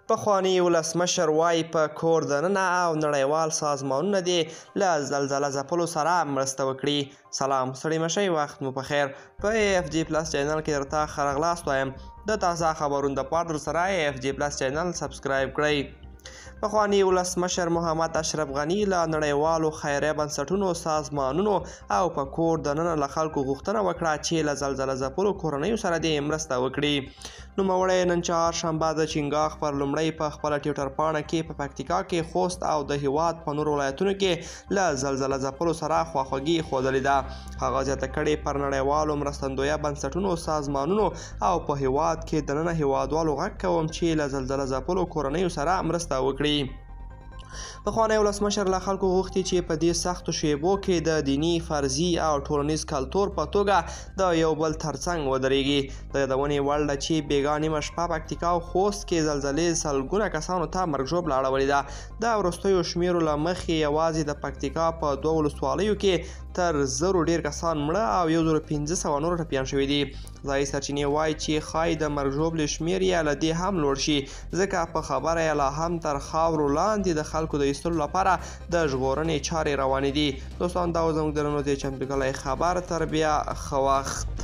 پخواني ولسمشر وایي په کور دننه او نړیوال سازمانونه دې له زلزله ځپلو سره مرسته وکړي. سلام ستړي مه شئ، وخت مو په خیر. په AFG پلس چینل کې درته ښه راغلاست وایم. د تازه خبرونو دپاره درسره AFG پلس چینل سبسکرایب کړئ. پخواني ولسمشر محمد اشرف غني له نړیوالو خیریه بنسټونو، سازمانونو او په کور دننه له خلکو غوښتنه وکړه چې له زلزله ځپلو کورنیو سره دې مرسته وکړي. نوموړی نن چهارشنبه د چنګاښ پر لومړۍ په خپله ټویټر پاڼه کې په پکتیکا کې، خوست او د هیواد په نورو ولایتونو کې له زلزله ځپلو سره خواخوږي ښودلې ده. هغه زیاته کړې پر نړیوالو مرستندویه بنسټونو، سازمانونو او په هیواد کې دننه هیوادوالو غږ کوم چې له زلزله ځپلو کورنیو سره مرسته وکړي. پخوانی ولسمشر له خلکو غوښتي چې په دې سختو شیبو کې د دیني، فرضي او ټولنیز کلتور په توګه د یو بل ترڅنګ ودرېږي. د یادونې وړ ده چې بېګا نیمه شپه پکتیکا او خوست کې زلزلې سلګونه کسانو ته مرګ ژوبله اړولې ده. د وروستیو شمیرو له مخې یوازې د پکتیکا په 2 ولسوالیو کې تر 1000 ډېر کسان مړه او 1500 نور ټپیان شوي دي. ځایي سرچینې وایي چې ښایي د مرګ ژوبلې شمېر یې له دې هم لوړ شي، ځکه په خبره یې لا هم تر خاورو لاندې د خلکو د ایستلو لپاره د ژغورنې چارې روانې دي. دوستان، دا و زموږ د نن ورځې چمتو کړی خبر. تر بیا ښه وخت.